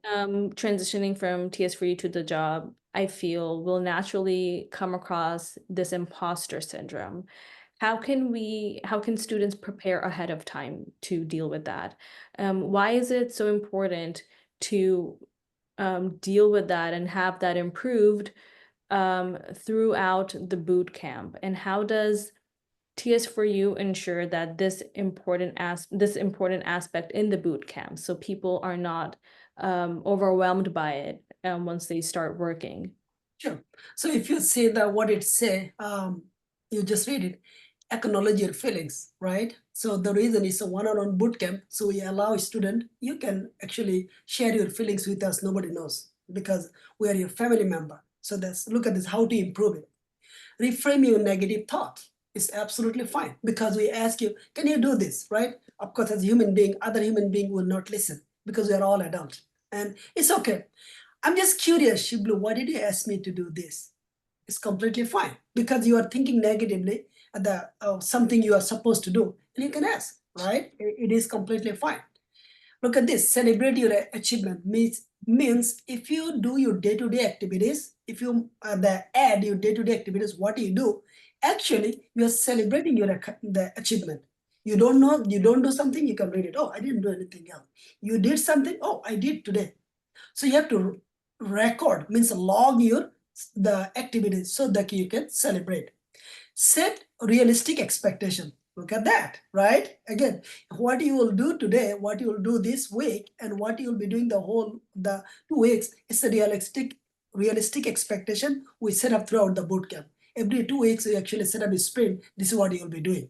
Transitioning from TS4U to the job, I feel will naturally come across this imposter syndrome. How can students prepare ahead of time to deal with that? Why is it so important to deal with that and have that improved throughout the boot camp? And how does TS4U ensure that this important aspect in the boot camp so people are not overwhelmed by it once they start working? Sure. So if you say that what it say, you just read it, acknowledge your feelings, right? So the reason is a one-on-one boot camp. So we allow a student, you can actually share your feelings with us. Nobody knows because we are your family member. So let's look at this, how to improve it. Reframe your negative thought is absolutely fine because we ask you, can you do this, right? Of course, as a human being, other human being will not listen because we are all adults. And it's okay. I'm just curious, Shiblu, why did you ask me to do this? It's completely fine because you are thinking negatively at the something you are supposed to do, and you can ask, right? It is completely fine. Look at this, celebrate your achievement means if you do your day-to-day activities, if you add your day-to-day activities, what do you do? Actually, you are celebrating your the achievement. You don't know, you don't do something, you can read it. Oh, I didn't do anything else. You did something, oh, I did today. So you have to record, means log your the activities so that you can celebrate. Set realistic expectation. Look at that, right? Again, what you will do today, what you will do this week, and what you will be doing the 2 weeks is the realistic expectation we set up throughout the bootcamp. Every 2 weeks, we actually set up a sprint. This is what you will be doing.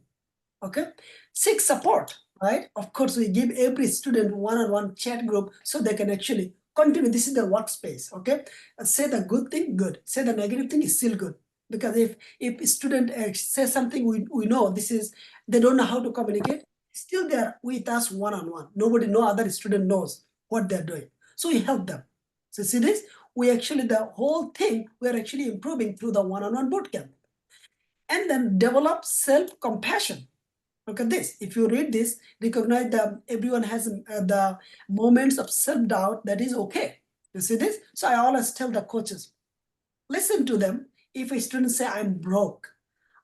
Okay. Seek support, right? Of course, we give every student one-on-one chat group so they can actually continue. This is their workspace. Okay. Say the good thing, good. Say the negative thing is still good. Because if a student says something we know this is, they don't know how to communicate, still they're with us one-on-one. Nobody, no other student knows what they're doing. So we help them. So see this? We actually, the whole thing, we're actually improving through the one-on-one bootcamp. And then develop self-compassion. Look at this. If you read this, recognize that everyone has the moments of self-doubt. That is okay. You see this? So I always tell the coaches, listen to them. If a student say, I'm broke,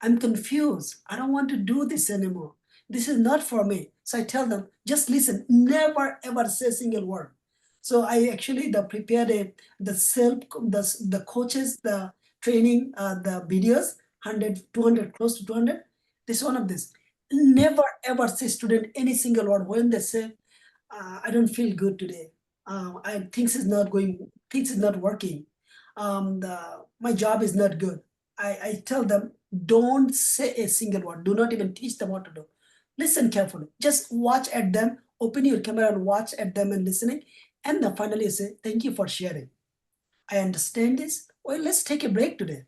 I'm confused, I don't want to do this anymore, this is not for me. So I tell them, just listen, never ever say a single word. So I actually prepared the coaches, the training, the videos, 100, 200, close to 200. This one of this. Never ever say student any single word when they say, I don't feel good today. Things is not working. My job is not good. I tell them, don't say a single word. Do not even teach them what to do. Listen carefully. Just watch at them. Open your camera and watch at them and listening. And then finally say, thank you for sharing. I understand this. Well, let's take a break today.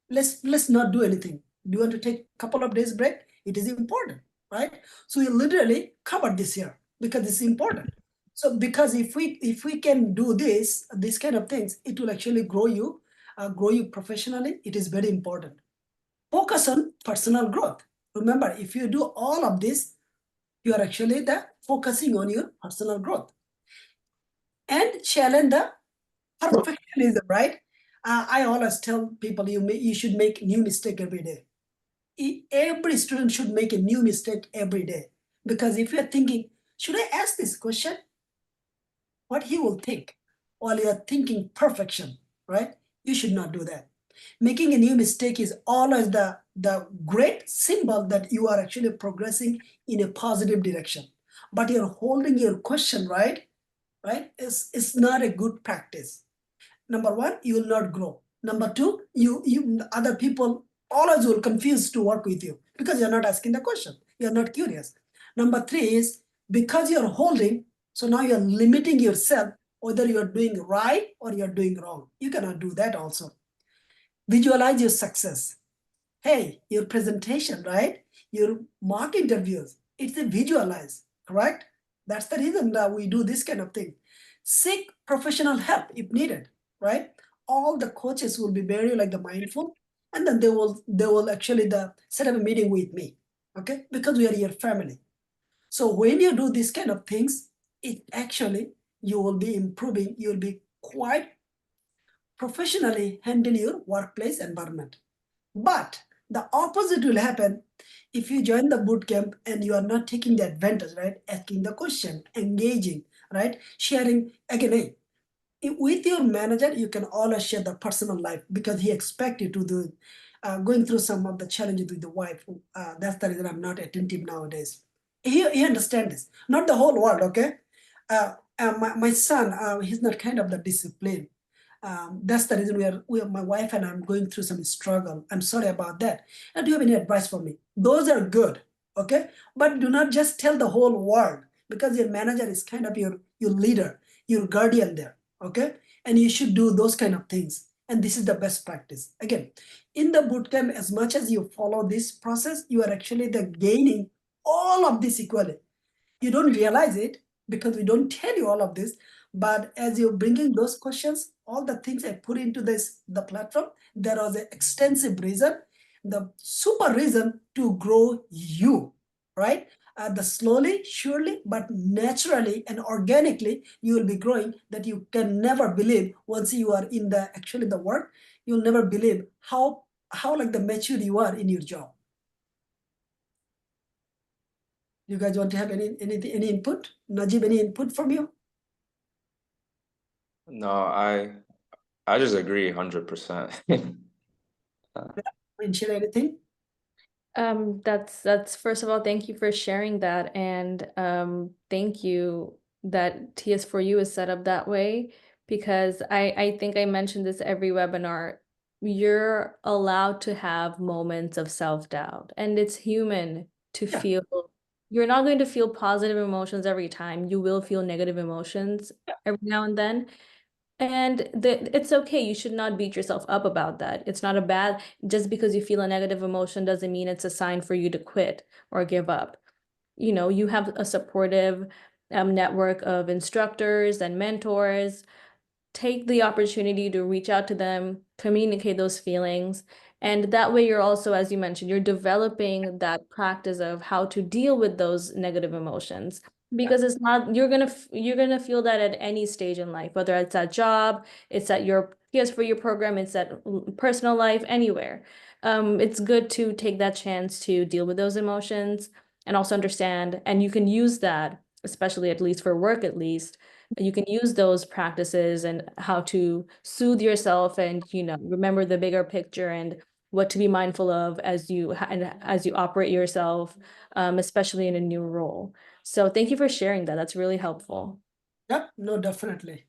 Let's not do anything. Do you want to take a couple of days break? It is important, right? So we literally covered this here because it's important. So because if we can do this kind of things, it will actually grow you professionally. It is very important. Focus on personal growth. Remember, if you do all of this, you are actually focusing on your personal growth and challenge the perfectionism, right? I always tell people you should make new mistake every day. Every student should make a new mistake every day. Because if you're thinking, should I ask this question? What he will think while you're thinking perfection, right? You should not do that. Making a new mistake is always the great symbol that you are actually progressing in a positive direction. But you're holding your question, right? Right? It's not a good practice. Number one, you will not grow. Number two, you other people always will confuse to work with you because you're not asking the question. You're not curious. Number three is because you're holding, so now you're limiting yourself whether you're doing right or you're doing wrong. You cannot do that also. Visualize your success. Hey, your presentation, right? Your mock interviews, it's a visualize, correct? That's the reason that we do this kind of thing. Seek professional help if needed, right? All the coaches will be very like the mindful, and then they will actually set up a meeting with me, okay? Because we are your family. So when you do these kind of things, it actually you will be improving, you'll be quite professionally handle your workplace environment. But the opposite will happen if you join the boot camp and you are not taking the advantage, right? Asking the question, engaging, right? Sharing again. Hey, with your manager, you can always share the personal life because he expects you to do going through some of the challenges with the wife. That's the reason I'm not attentive nowadays. He understands this. Not the whole world, okay? My son, he's not kind of the discipline. That's the reason my wife and I'm going through some struggle. I'm sorry about that. And do you have any advice for me? Those are good, okay? But do not just tell the whole world because your manager is kind of your leader, your guardian there, okay? And you should do those kind of things. And this is the best practice. Again, in the bootcamp, as much as you follow this process, you are actually the gaining all of this equally. You don't realize it because we don't tell you all of this, but as you're bringing those questions, all the things I put into the platform, there was an extensive reason, the super reason to grow you, right? The slowly, surely, but naturally and organically, you will be growing that you can never believe once you are in the actually the work, you'll never believe how like the mature you are in your job. You guys want to have any input? Najib, any input from you? No, I just agree 100%. And share anything? That's first of all, thank you for sharing that, and thank you that TS4U is set up that way, because I think I mentioned this every webinar. You're allowed to have moments of self-doubt, and it's human to Yeah. feel. You're not going to feel positive emotions every time. You will feel negative emotions every now and then. And it's okay. You should not beat yourself up about that. It's not a bad, just because you feel a negative emotion doesn't mean it's a sign for you to quit or give up. You know, you have a supportive network of instructors and mentors. Take the opportunity to reach out to them, communicate those feelings. And that way you're also, as you mentioned, you're developing that practice of how to deal with those negative emotions. Because it's not, you're gonna feel that at any stage in life, whether it's at job, it's at your TS4U program, it's at personal life, anywhere. It's good to take that chance to deal with those emotions and also understand, and you can use that, especially at least for work at least, you can use those practices and how to soothe yourself and, you know, remember the bigger picture and what to be mindful of as you operate yourself, especially in a new role. So thank you for sharing that. That's really helpful. Yep, no, definitely.